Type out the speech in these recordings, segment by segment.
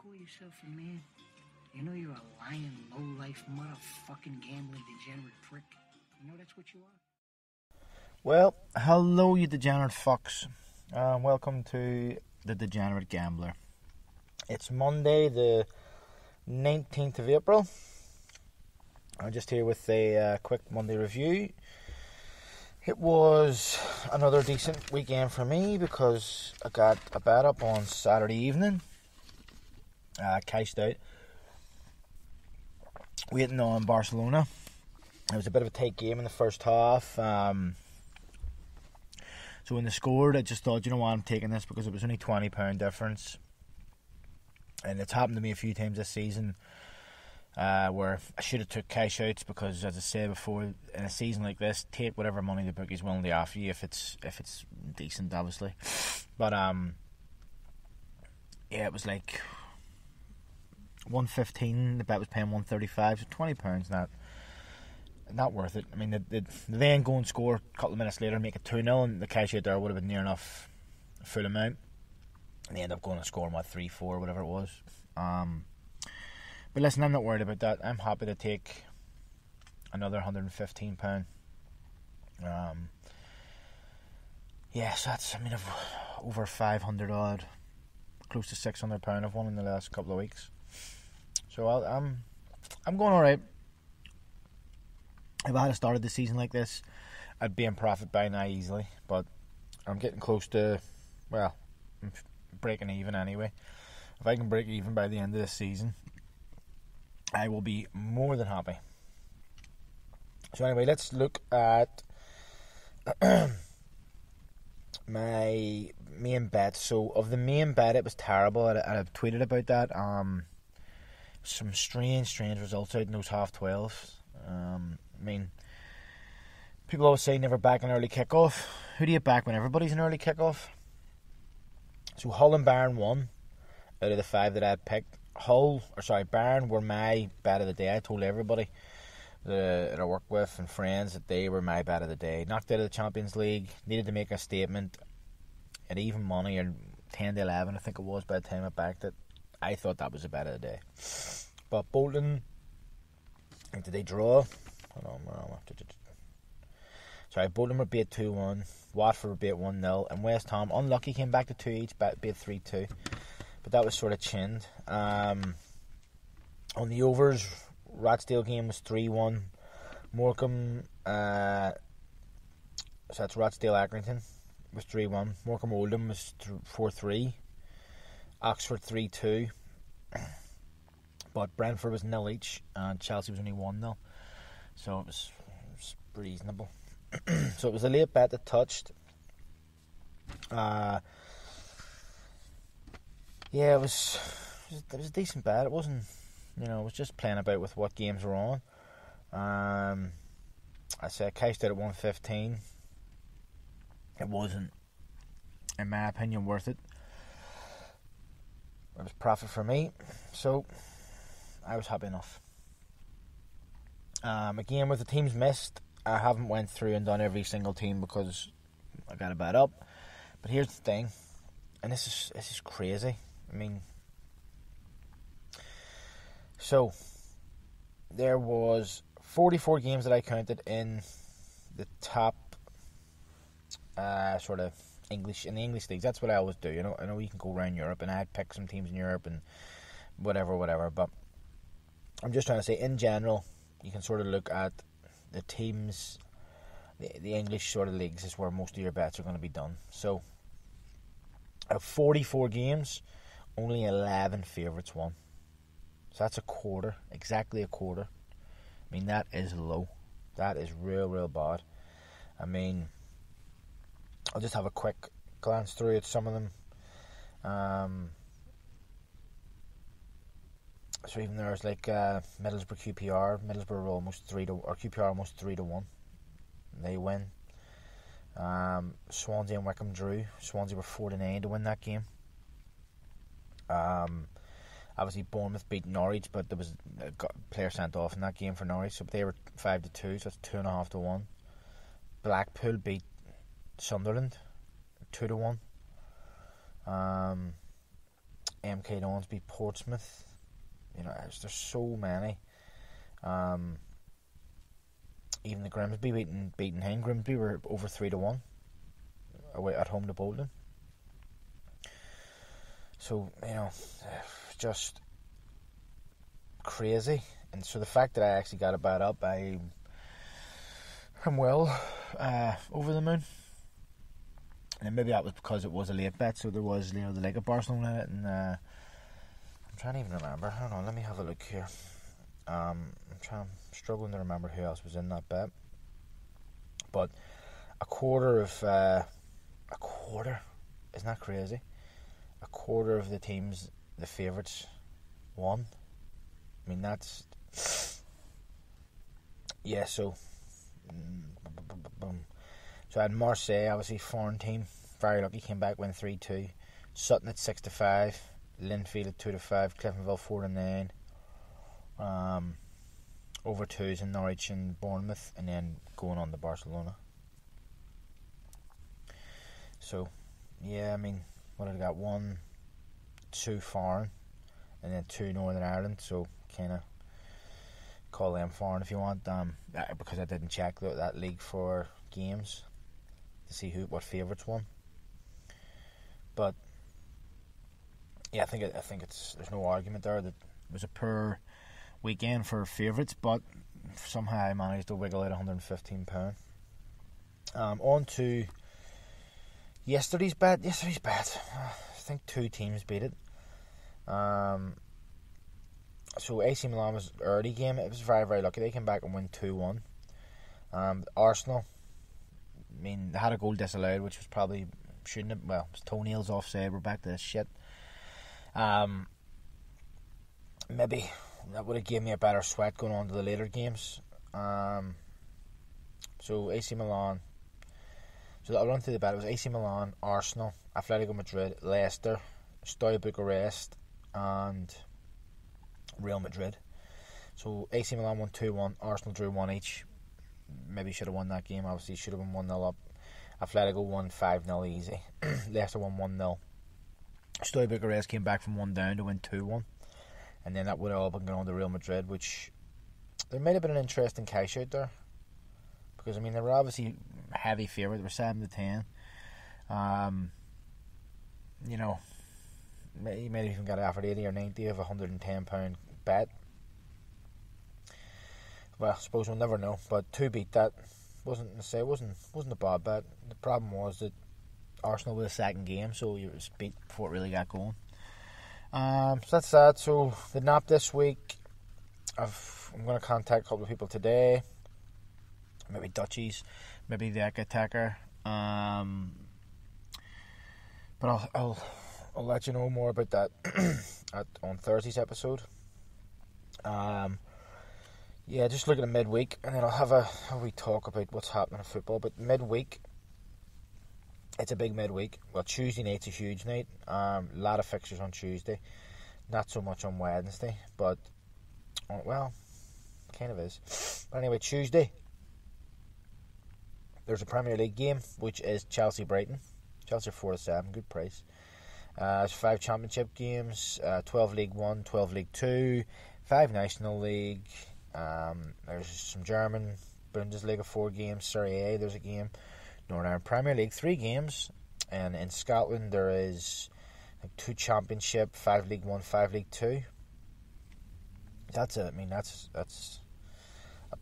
call yourself a man? You know you're a lying, low-life, motherfucking gambling degenerate prick. You know that's what you are? Well, hello you degenerate fucks. Welcome to the Degenerate Gambler. It's Monday the 19th of April. I'm just here with a quick Monday review. It was another decent weekend for me because I got a bet up on Saturday evening. Cashed out. Waiting on Barcelona. It was a bit of a tight game in the first half. So when they scored, I just thought, you know what, I'm taking this because it was only £20 difference. And it's happened to me a few times this season where I should have took cash outs because, as I said before, in a season like this, take whatever money the bookie's willing to offer you if it's decent, obviously. But yeah, it was like $1.15. The bet was paying $1.35, so £20 not worth it. I mean, they then go and score a couple of minutes later, make it 2-0, and the cash out there would have been near enough full amount. And they end up going and scoring 3-4, whatever it was. But listen, I'm not worried about that. I'm happy to take another £115. Yeah, so that's, I mean, over 500 odd, close to £600 I've won in the last couple of weeks. So I'm going all right. If I had started the season like this, I'd be in profit by now easily. But I'm getting close to, well, I'm breaking even anyway. If I can break even by the end of this season, I will be more than happy. So anyway, let's look at my main bet. So of the main bet, it was terrible. I've tweeted about that. Some strange results out in those half 12s. I mean, people always say never back an early kickoff. Who do you back when everybody's an early kickoff? So Hull and Bayern won out of the 5 that I had picked. Bayern were my bet of the day. I told everybody that I work with and friends that they were my bet of the day. Knocked out of the Champions League, needed to make a statement at even money, or 10 to 11 I think it was by the time I backed it. I thought that was a bet of the day. But Bolton, did they draw? Hold on, Bolton were beat 2-1, Watford were beat 1-0, and West Ham, unlucky, came back to 2 each, beat 3-2. But that was sort of chinned. On the overs, Rochdale game was 3-1. Morecambe, so that's Rochdale Accrington, was 3-1. Morecambe Oldham was 4-3. Oxford 3-2. But Brentford was 0 each, and Chelsea was only 1-0. So it was reasonable. So it was a late bet that touched. Yeah, it was a decent bet. It wasn't, it was just playing about with what games were on. I said I cashed out at 115. It wasn't, in my opinion, worth it. It was profit for me, so I was happy enough. Again, with the teams missed, I haven't went through and done every single team because I got a bet up. But here's the thing, and this is crazy. I mean, so there was 44 games that I counted in the top sort of English, in the English leagues. That's what I always do. I know you can go around Europe, and I'd pick some teams in Europe and whatever. But I'm just trying to say, in general, you can sort of look at the teams, the English sort of leagues is where most of your bets are going to be done. So, of 44 games, only 11 favourites won. So that's a quarter, exactly a quarter. I mean, that is low. That is real bad. I mean, I'll just have a quick glance through at some of them. So even there's like Middlesbrough QPR. Middlesbrough were almost QPR almost 3-1. They win. Swansea and Wycombe drew. Swansea were 4-9 to win that game. Obviously Bournemouth beat Norwich, but there was a player sent off in that game for Norwich, so they were 5-2, so that's 2.5 to 1. Blackpool beat Sunderland 2-1. MK Dons beat Portsmouth. You know, there's so many. Even the Grimsby beating Hen. Grimsby were over 3-1 away at home to Bolton. So, you know, just crazy. And so the fact that I actually got a bet up, I'm well over the moon. And maybe that was because it was a late bet, so there was, you know, the leg of Barcelona in it, and I'm trying to even remember. Hold on, let me have a look here. I'm struggling to remember who else was in that bet. But a quarter, isn't that crazy? A quarter of the teams, the favourites, won. I mean, that's... Yeah, so... So I had Marseille, obviously foreign team, very lucky, came back, win 3-2. Sutton at 6-5, Linfield at 2-5, Cliftonville 4-9. Over 2s in Norwich and Bournemouth, and then going on to Barcelona. So, yeah, I mean, what have I got? 1, 2 foreign, and then 2 Northern Ireland, so kind of call them foreign if you want, because I didn't check that league for games to see what favourites won. But yeah, I think it's there's no argument there that it was a poor weekend for favourites, but somehow I managed to wiggle out £115. On to yesterday's bet. I think 2 teams beat it. So AC Milan was early game. It was very, very lucky. They came back and won 2-1. Arsenal, I mean, they had a goal disallowed, which was probably shouldn't have. Well, it was toenails offside. We're back to this shit. Maybe that would have given me a better sweat going on to the later games. So AC Milan. So I'll run through the bet. It was AC Milan, Arsenal, Atletico Madrid, Leicester, Steaua Bucharest, and Real Madrid. So AC Milan won 2-1, Arsenal drew 1 each. Maybe should have won that game. Obviously should have been 1-0 up. Atletico won 5-0 easy. Leicester won 1-0. Steaua Bucharest came back from 1 down to win 2-1. And then that would have all been going on to Real Madrid, which there might have been an interesting cash out there. Because, I mean, they were obviously heavy favourite. They were 7-10. You know, you might have even got offered 80 or 90 of £110 bet. Well, I suppose we'll never know. But to beat that wasn't a bad bet. The problem was that Arsenal was a second game, so you was beat before it really got going. So that's that. So the nap this week, I'm going to contact a couple of people today. Maybe Dutchies, maybe the Attacker. But I'll let you know more about that on Thursday's episode. Yeah, just looking at midweek, and then I'll have a wee talk about what's happening in football. But midweek, it's a big midweek. Well, Tuesday night's a huge night. A lot of fixtures on Tuesday, not so much on Wednesday, but well, kind of is. But anyway, Tuesday there's a Premier League game, which is Chelsea Brighton. Chelsea are 4-7, good price. There's 5 Championship games, 12 League 1, 12 League 2, 5 National League. There's some German Bundesliga 4 games, Serie A there's a game, Northern Ireland Premier League 3 games, and in Scotland there is 2 Championship, 5 League 1, 5 League 2. That's it. I mean, that's a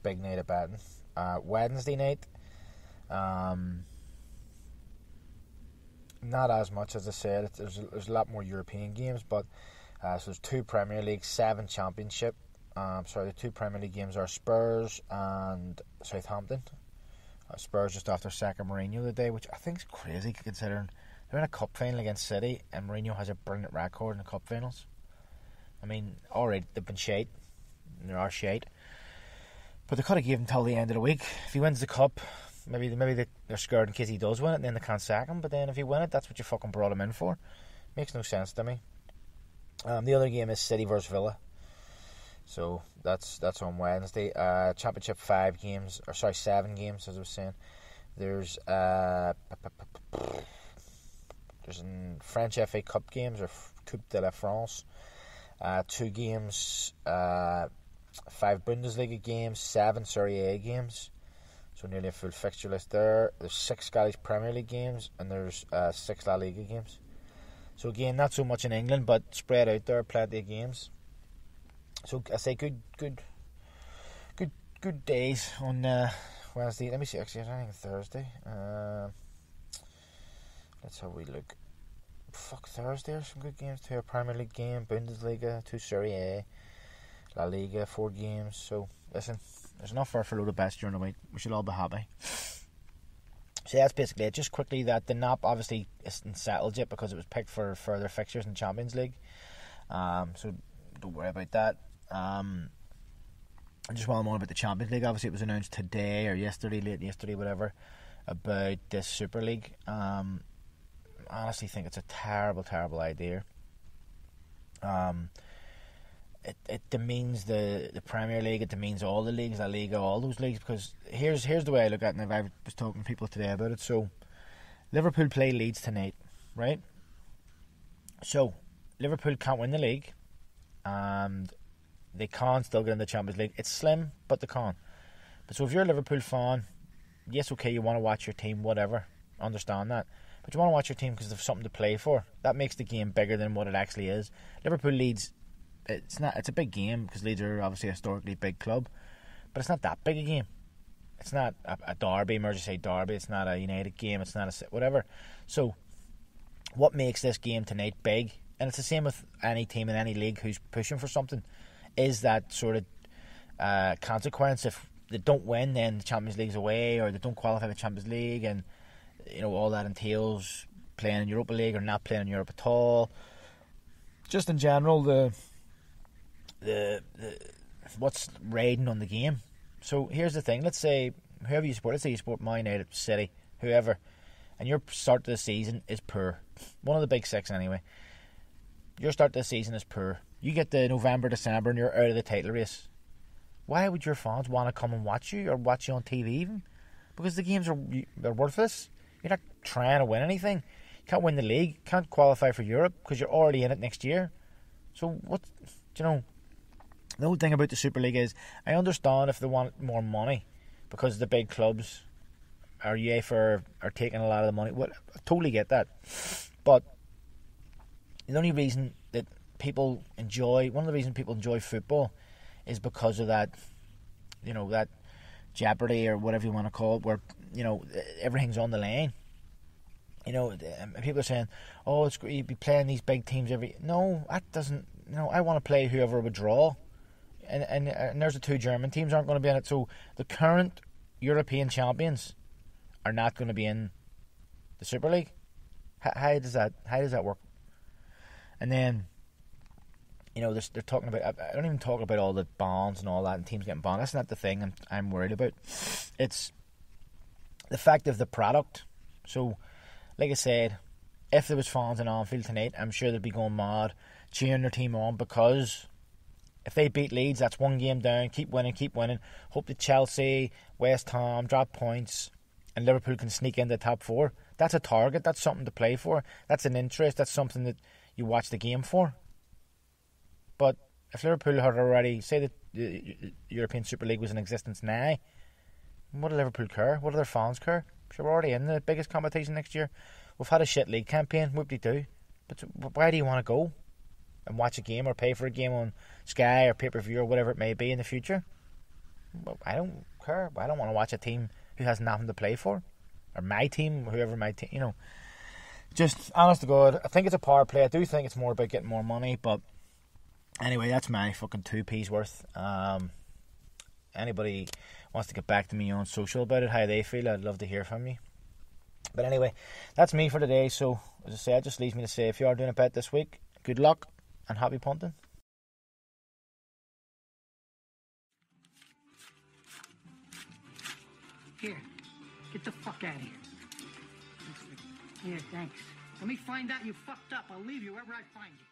big night of betting. Wednesday night, not as much as I said. There's a lot more European games, but so there's 2 Premier League, 7 Championship. The 2 Premier League games are Spurs and Southampton. Spurs just after sacking Mourinho the day, which I think is crazy considering they're in a cup final against City and Mourinho has a brilliant record in the cup finals. I mean, alright, they've been shite. They are shite. But they could have given him till the end of the week. If he wins the cup, maybe they're scared in case he does win it and then they can't sack him. But then if he win it, that's what you fucking brought him in for. Makes no sense to me. The other game is City versus Villa. So that's on Wednesday. Championship 7 games, as I was saying. There's French FA Cup games or Coupe de la France. 2 games, 5 Bundesliga games, 7 Serie A games. So nearly a full fixture list there. There's 6 Scottish Premier League games, and there's 6 La Liga games. So again, not so much in England, but spread out there, plenty of games. So I say good days on Wednesday. Let me see. Actually, I think Thursday. Let's have a wee look. Thursday, there's some good games too. A Premier League game, Bundesliga, 2 Serie A, La Liga, 4 games. So listen, there's enough for a load of bets during the week. We should all be happy. So that's basically it. Just quickly, that the NAP obviously isn't settled yet because it was picked for further fixtures in the Champions League. So don't worry about that. Just while I'm on about the Champions League, obviously it was announced today or yesterday, late yesterday, whatever, about this Super League. I honestly think it's a terrible, terrible idea. It demeans the Premier League. It demeans all the leagues, La Liga, all those leagues. Because here's the way I look at it. And I was talking to people today about it. So Liverpool play Leeds tonight, right? So Liverpool can't win the league, and they can still get in the Champions League. It's slim, but they can. But so if you're a Liverpool fan, yes, okay, you want to watch your team, whatever, understand that. But you want to watch your team because there's something to play for. That makes the game bigger than what it actually is. Liverpool Leeds, it's a big game because Leeds are obviously a historically big club, but it's not that big a game. It's not a derby, Merseyside derby. It's not a United game. It's not a whatever. So what makes this game tonight big, and it's the same with any team in any league who's pushing for something, is that sort of consequence. If they don't win, then the Champions League's away, or they don't qualify for the Champions League, and all that entails playing in Europa League or not playing in Europe at all. Just in general, the what's riding on the game. So here's the thing. Let's say whoever you support, let's say you support Man United, City, whoever, and your start to the season is poor. One of the big 6 anyway. Your start to the season is poor. You get to November, December, and you're out of the title race. Why would your fans want to come and watch you or watch you on TV even? Because the games they're worthless. You're not trying to win anything. You can't win the league. Can't qualify for Europe because you're already in it next year. So what? The whole thing about the Super League is, I understand if they want more money because the big clubs or UEFA are taking a lot of the money. Well, I totally get that. But the only reason that one of the reasons people enjoy football is because of that, that jeopardy or whatever you want to call it, where, everything's on the line. People are saying, oh, it's great, you'd be playing these big teams No, that doesn't, I want to play whoever would draw. And there's the 2 German teams aren't going to be in it. So the current European champions are not going to be in the Super League. How does that work? And then, they're talking about, I don't even talk about all the bonds and all that and teams getting banned. That's not the thing I'm worried about. It's the fact of the product. So, like I said, if there was fans in Anfield tonight, I'm sure they'd be going mad, cheering their team on, because if they beat Leeds, that's 1 game down. Keep winning. Hope that Chelsea, West Ham drop points and Liverpool can sneak into the top 4. That's a target. That's something to play for. That's an interest. That's something that you watch the game for. But if Liverpool had already, say that the European Super League was in existence now, what do Liverpool care? What do their fans care? Sure, we're already in the biggest competition next year. We've had a shit league campaign. Whoop-de-doo. But why do you want to go and watch a game or pay for a game on Sky or pay-per-view or whatever it may be in the future? Well, I don't care. I don't want to watch a team who has nothing to play for. Or my team, whoever my team, Just, honest to God, I think it's a power play. I do think it's more about getting more money, but anyway, that's my fucking 2p's worth. Anybody wants to get back to me on social about it, how they feel, I'd love to hear from you. But anyway, that's me for today. So, as I say, it just leaves me to say, if you are doing a bet this week, good luck and happy punting. Here, get the fuck out of here. Here, thanks. Let me find out you fucked up. I'll leave you wherever I find you.